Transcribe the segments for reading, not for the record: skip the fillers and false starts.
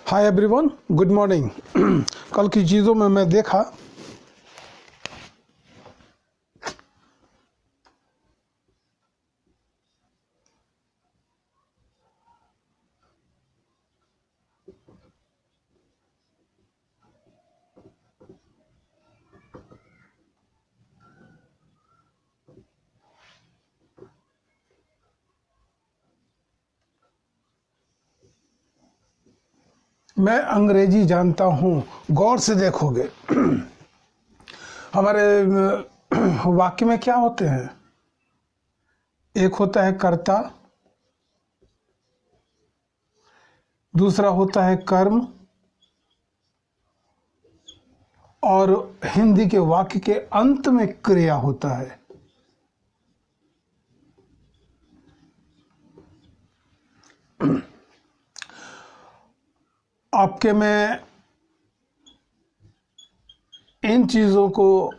Hi everyone, good morning. कल की चीज़ों में मैं देखा मैं अंग्रेजी जानता हूँ। गौर से देखोगे हमारे वाक्य में क्या होते हैं। एक होता है कर्ता, दूसरा होता है कर्म, और हिंदी के वाक्य के अंत में क्रिया होता है। आपके मैं इन चीज़ों को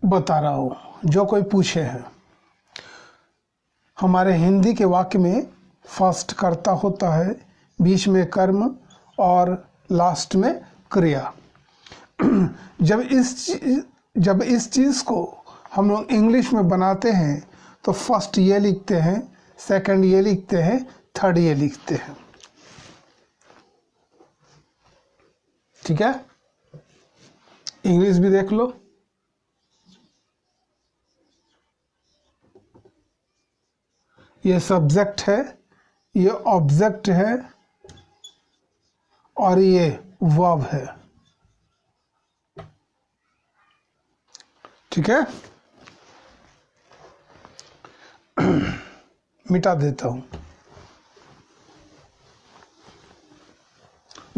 बता रहा हूँ जो कोई पूछे हैं। हमारे हिंदी के वाक्य में फर्स्ट कर्ता होता है, बीच में कर्म और लास्ट में क्रिया। जब इस चीज़ को हम लोग इंग्लिश में बनाते हैं तो फर्स्ट ये लिखते हैं, सेकंड ये लिखते हैं, थर्ड ये लिखते हैं। ठीक है, इंग्लिश भी देख लो। ये सब्जेक्ट है, ये ऑब्जेक्ट है और ये वर्ब है। ठीक है, मिटा देता हूं।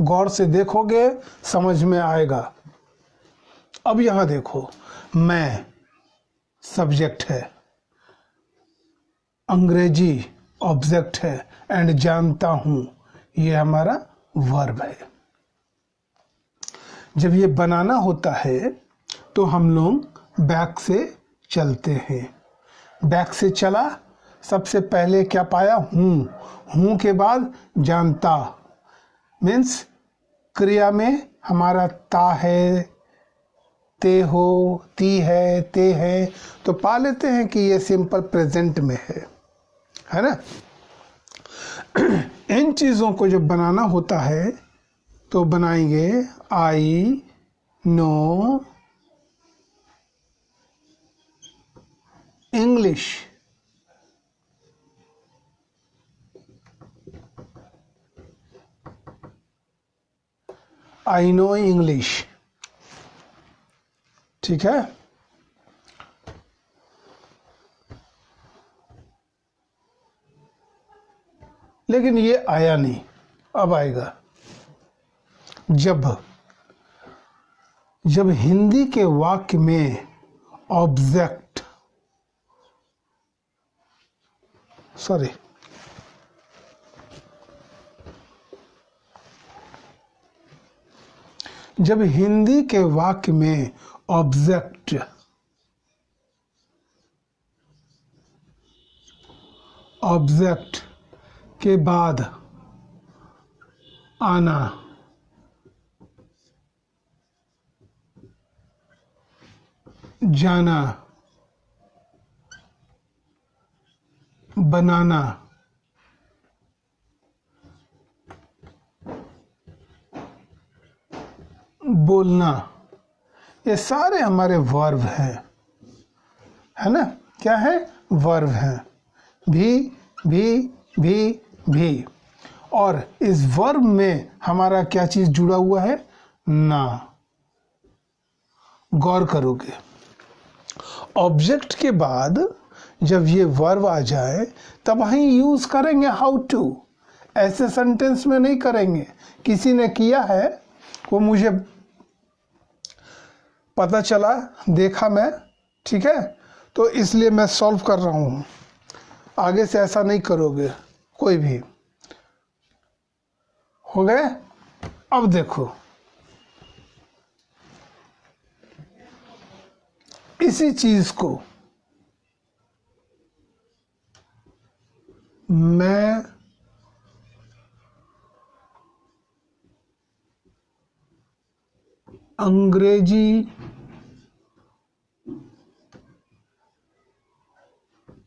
गौर से देखोगे समझ में आएगा। अब यहां देखो, मैं सब्जेक्ट है, अंग्रेजी ऑब्जेक्ट है, एंड जानता हूं ये हमारा वर्ब है। जब ये बनाना होता है तो हम लोग बैक से चलते हैं। बैक से चला, सबसे पहले क्या पाया? हूं के बाद जानता, मीन्स क्रिया में हमारा ता है, ते हो, ती है, ते है, तो पा लेते हैं कि ये सिंपल प्रेजेंट में है ना। इन चीज़ों को जब बनाना होता है तो बनाएंगे I know English. I know English. ठीक है, लेकिन ये आया नहीं, अब आएगा। जब हिंदी के वाक्य में ऑब्जेक्ट, सॉरी, जब हिंदी के वाक्य में ऑब्जेक्ट के बाद आना, जाना, बनाना, बोलना, ये सारे हमारे वर्ब हैं, है ना। क्या है? वर्ब हैं। भी। और इस वर्ब में हमारा क्या चीज जुड़ा हुआ है? ना। गौर करोगे, ऑब्जेक्ट के बाद जब ये वर्ब आ जाए तब हम यूज करेंगे हाउ टू। ऐसे सेंटेंस में नहीं करेंगे। किसी ने किया है, वो मुझे पता चला, देखा मैं, ठीक है, तो इसलिए मैं सॉल्व कर रहा हूं। आगे से ऐसा नहीं करोगे कोई भी। हो गए? अब देखो, इसी चीज को मैं अंग्रेजी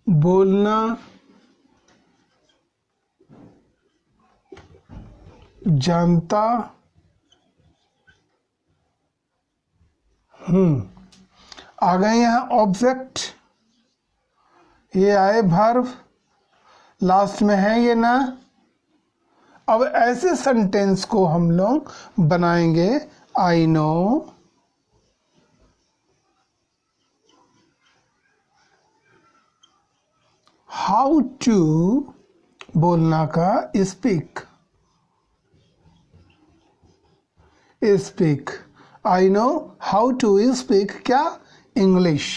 बोलना जानता हूं। आ गए यहाँ ऑब्जेक्ट, ये आए वर्ब, लास्ट में है ये ना। अब ऐसे सेंटेंस को हम लोग बनाएंगे। आई नो हाउ टू बोलना का speak, speak. I know how to speak क्या? इंग्लिश।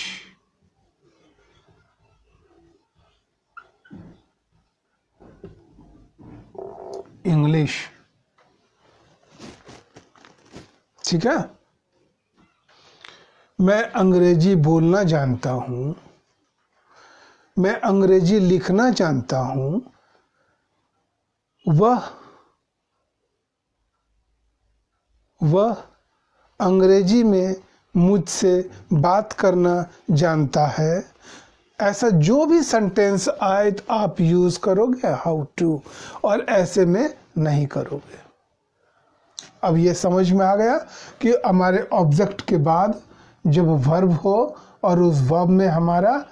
इंग्लिश, ठीक है। मैं अंग्रेजी बोलना जानता हूं, मैं अंग्रेजी लिखना जानता हूं। वह अंग्रेजी में मुझसे बात करना जानता है। ऐसा जो भी सेंटेंस आए तो आप यूज करोगे हाउ टू, और ऐसे में नहीं करोगे। अब ये समझ में आ गया कि हमारे ऑब्जेक्ट के बाद जब वर्ब हो और उस वर्ब में हमारा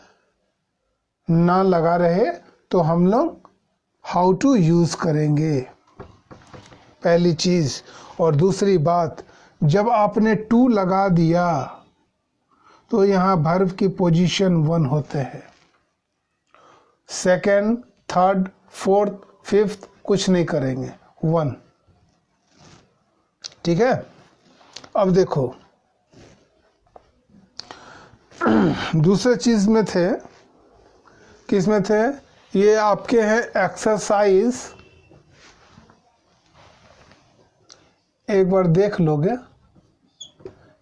ना लगा रहे तो हम लोग हाउ टू यूज करेंगे, पहली चीज। और दूसरी बात, जब आपने टू लगा दिया तो यहां वर्ब की पोजीशन 1 होते हैं। सेकंड, थर्ड, फोर्थ, फिफ्थ कुछ नहीं करेंगे, 1। ठीक है। अब देखो दूसरे चीज में थे, किस में थे? ये आपके हैं एक्सरसाइज, एक बार देख लोगे।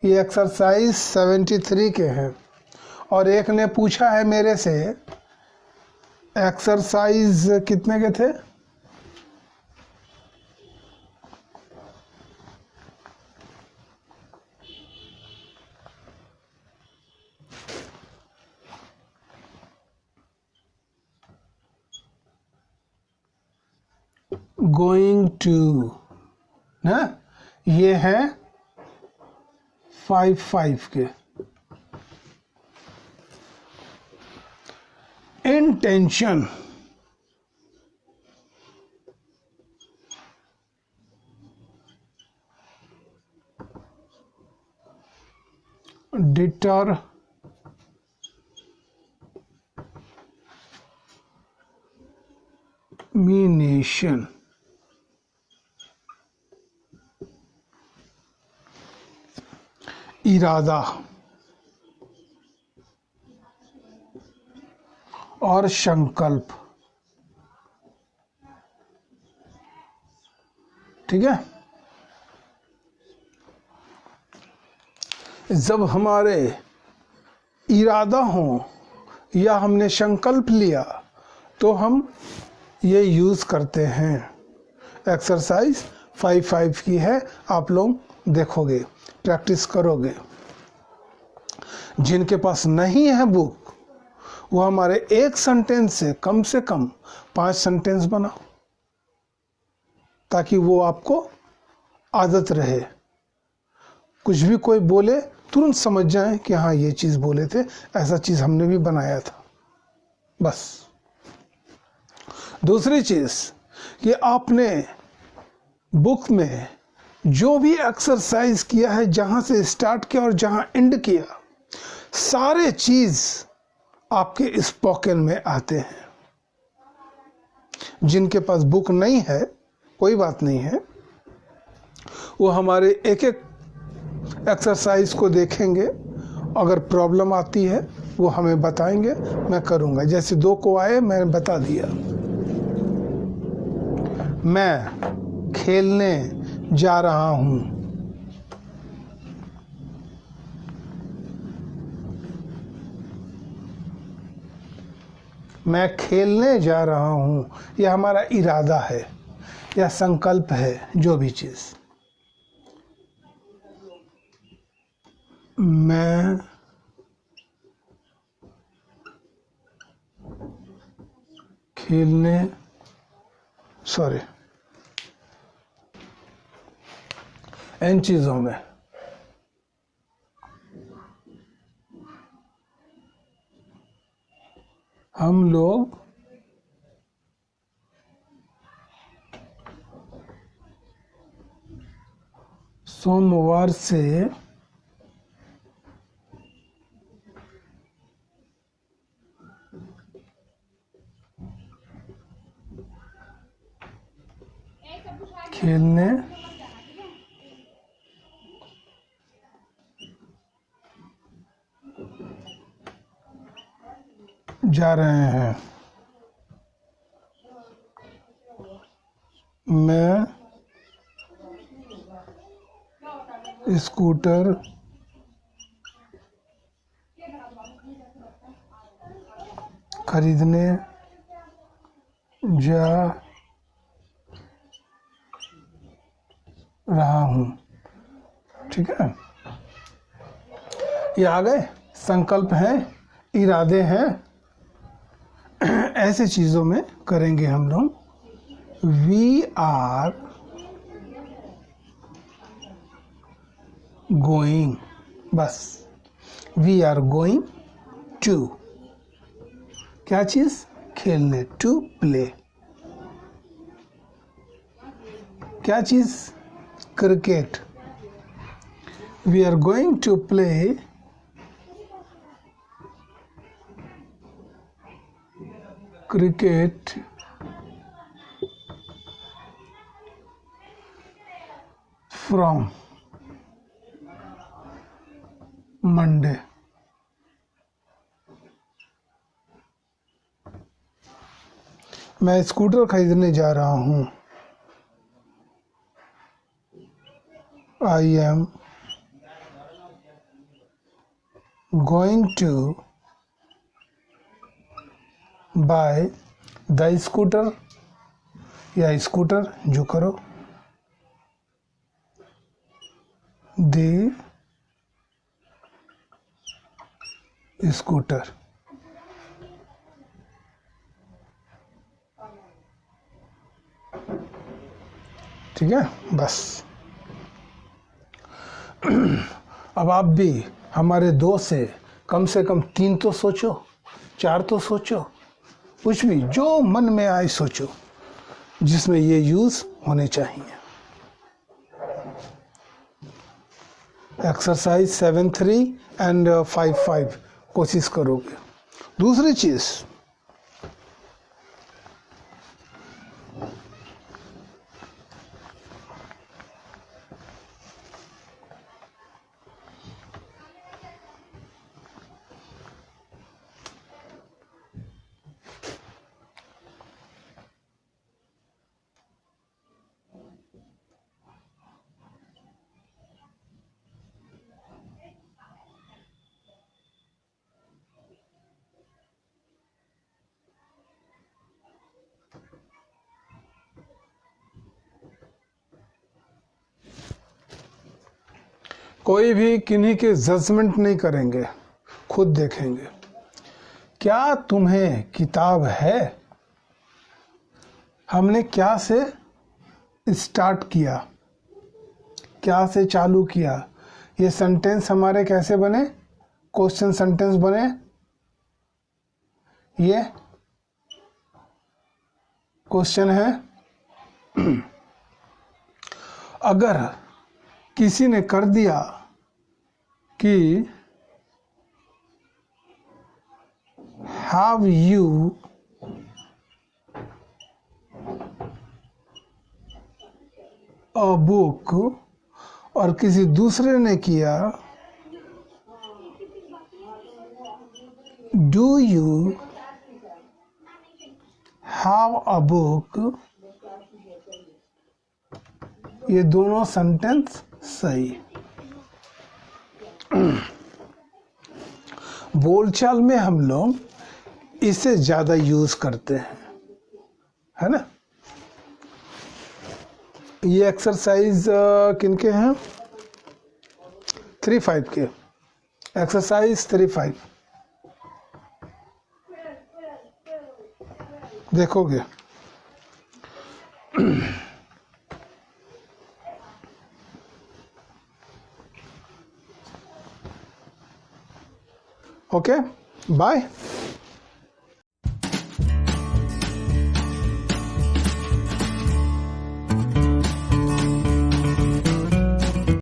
ये एक्सरसाइज 73 के हैं। और एक ने पूछा है मेरे से एक्सरसाइज कितने के थे? गोइंग टू ना, ये है 5 के। इंटेंशन, डिटरमिनेशन, इरादा और संकल्प। ठीक है। जब हमारे इरादा हो या हमने संकल्प लिया तो हम ये यूज करते हैं। एक्सरसाइज 5 की है, आप लोग देखोगे, प्रैक्टिस करोगे। जिनके पास नहीं है बुक वो हमारे एक सेंटेंस से कम 5 सेंटेंस बनाओ, ताकि वो आपको आदत रहे। कुछ भी कोई बोले तुरंत समझ जाए कि हाँ ये चीज बोले थे, ऐसा चीज हमने भी बनाया था। बस। दूसरी चीज कि आपने बुक में जो भी एक्सरसाइज किया है, जहां से स्टार्ट किया और जहां एंड किया, सारे चीज आपके स्पोकन में आते हैं। जिनके पास बुक नहीं है कोई बात नहीं है, वो हमारे एक एक एक्सरसाइज को देखेंगे। अगर प्रॉब्लम आती है वो हमें बताएंगे, मैं करूंगा। जैसे 2 को आए मैंने बता दिया। मैं खेलने जा रहा हूं। मैं खेलने जा रहा हूं, यह हमारा इरादा है या संकल्प है, जो भी चीज। मैं खेलने सॉरी इन चीज़ों में हम लोग सोमवार से खेलने जा रहे हैं। मैं स्कूटर खरीदने जा रहा हूँ। ठीक है, ये आ गए, संकल्प हैं, इरादे हैं। ऐसे चीज़ों में करेंगे हम लोग। वी आर गोइंग, बस वी आर गोइंग टू, क्या चीज़? खेलने, टू प्ले। क्या चीज़? Cricket. We are going to play cricket from Monday. मैं स्कूटर खरीदने जा रहा हूँ। I am going to buy the scooter, या स्कूटर, जो करो, द स्कूटर। ठीक है, बस। अब आप भी हमारे दो से कम 3 तो सोचो, 4 तो सोचो, कुछ भी जो मन में आए सोचो जिसमें ये यूज होने चाहिए। एक्सरसाइज 7-3 एंड 5-5 कोशिश करोगे। दूसरी चीज, कोई भी किन्हीं के जजमेंट नहीं करेंगे, खुद देखेंगे। क्या तुम्हें किताब है? हमने क्या से स्टार्ट किया, क्या से चालू किया। ये सेंटेंस हमारे कैसे बने? क्वेश्चन सेंटेंस बने। ये क्वेश्चन है। अगर किसी ने कर दिया कि हैव यू अ बुक, और किसी दूसरे ने किया do you have a book, ये दोनों सेंटेंस सही। बोलचाल में हम लोग इसे ज्यादा यूज करते हैं, है ना। ये एक्सरसाइज किनके हैं? 3-5 के। एक्सरसाइज 3-5 देखोगे। Okay, bye.